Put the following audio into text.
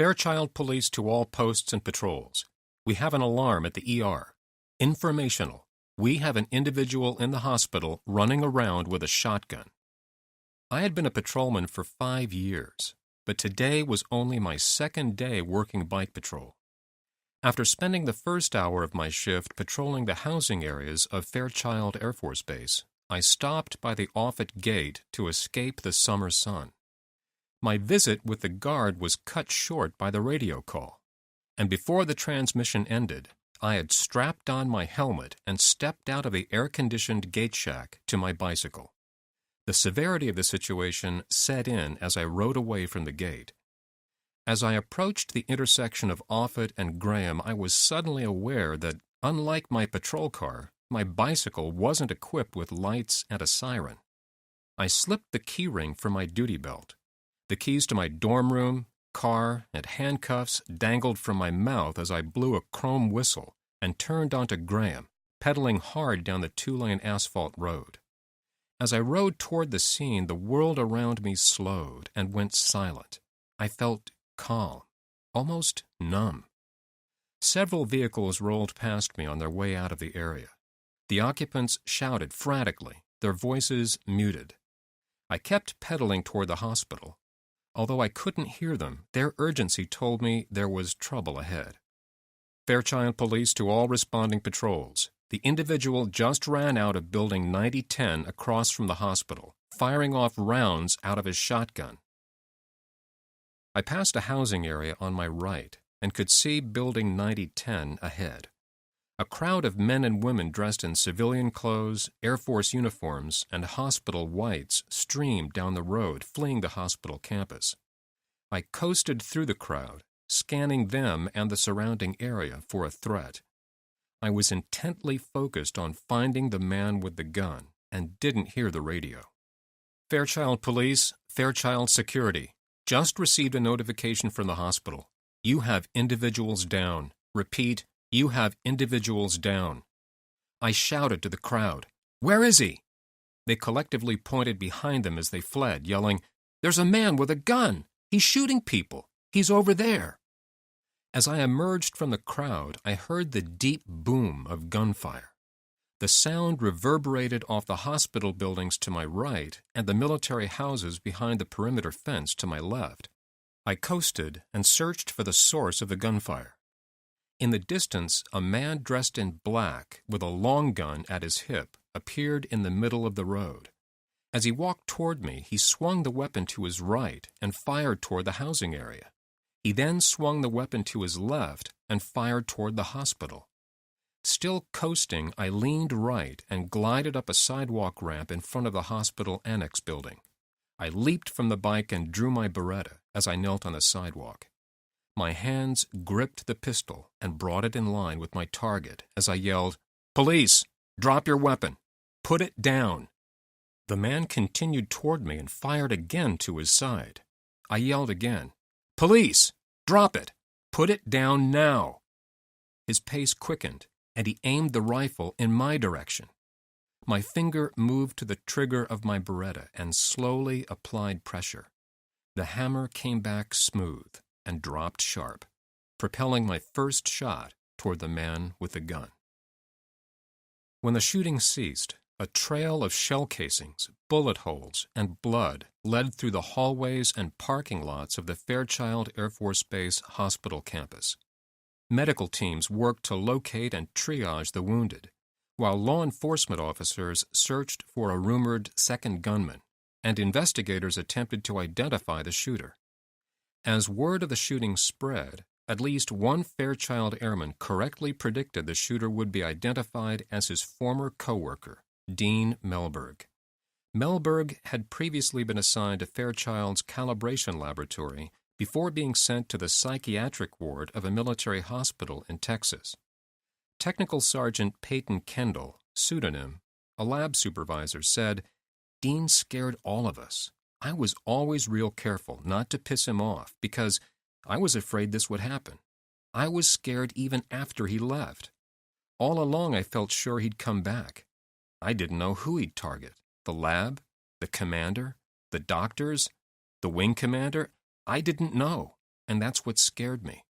Fairchild Police to all posts and patrols. We have an alarm at the ER. Informational. We have an individual in the hospital running around with a shotgun. I had been a patrolman for 5 years, but today was only my second day working bike patrol. After spending the first hour of my shift patrolling the housing areas of Fairchild Air Force Base, I stopped by the Offutt Gate to escape the summer sun. My visit with the guard was cut short by the radio call, and before the transmission ended, I had strapped on my helmet and stepped out of the air-conditioned gate shack to my bicycle. The severity of the situation set in as I rode away from the gate. As I approached the intersection of Offutt and Graham, I was suddenly aware that, unlike my patrol car, my bicycle wasn't equipped with lights and a siren. I slipped the keyring from my duty belt. The keys to my dorm room, car, and handcuffs dangled from my mouth as I blew a chrome whistle and turned onto Graham, pedaling hard down the 2-lane asphalt road. As I rode toward the scene, the world around me slowed and went silent. I felt calm, almost numb. Several vehicles rolled past me on their way out of the area. The occupants shouted frantically, their voices muted. I kept pedaling toward the hospital. Although I couldn't hear them, their urgency told me there was trouble ahead. Fairchild Police to all responding patrols. The individual just ran out of Building 9010 across from the hospital, firing off rounds out of his shotgun. I passed a housing area on my right and could see Building 9010 ahead. A crowd of men and women dressed in civilian clothes, Air Force uniforms, and hospital whites streamed down the road, fleeing the hospital campus. I coasted through the crowd, scanning them and the surrounding area for a threat. I was intently focused on finding the man with the gun and didn't hear the radio. Fairchild Police, Fairchild Security. Just received a notification from the hospital. You have individuals down. Repeat, you have individuals down. I shouted to the crowd, "Where is he?" They collectively pointed behind them as they fled, yelling, "There's a man with a gun! He's shooting people! He's over there!" As I emerged from the crowd, I heard the deep boom of gunfire. The sound reverberated off the hospital buildings to my right and the military houses behind the perimeter fence to my left. I coasted and searched for the source of the gunfire. In the distance, a man dressed in black with a long gun at his hip appeared in the middle of the road. As he walked toward me, he swung the weapon to his right and fired toward the housing area. He then swung the weapon to his left and fired toward the hospital. Still coasting, I leaned right and glided up a sidewalk ramp in front of the hospital annex building. I leaped from the bike and drew my Beretta as I knelt on the sidewalk. My hands gripped the pistol and brought it in line with my target as I yelled, "Police, drop your weapon. Put it down." The man continued toward me and fired again to his side. I yelled again, "Police, drop it. Put it down now." His pace quickened, and he aimed the rifle in my direction. My finger moved to the trigger of my Beretta and slowly applied pressure. The hammer came back smooth and dropped sharp, propelling my first shot toward the man with the gun. When the shooting ceased, a trail of shell casings, bullet holes, and blood led through the hallways and parking lots of the Fairchild Air Force Base hospital campus. Medical teams worked to locate and triage the wounded, while law enforcement officers searched for a rumored second gunman, and investigators attempted to identify the shooter. As word of the shooting spread, at least one Fairchild airman correctly predicted the shooter would be identified as his former coworker, Dean Melberg. Melberg had previously been assigned to Fairchild's calibration laboratory before being sent to the psychiatric ward of a military hospital in Texas. Technical Sergeant Peyton Kendall, pseudonym, a lab supervisor, said, "Dean scared all of us. I was always real careful not to piss him off because I was afraid this would happen. I was scared even after he left. All along I felt sure he'd come back. I didn't know who he'd target. The lab? The commander? The doctors? The wing commander? I didn't know. and that's what scared me.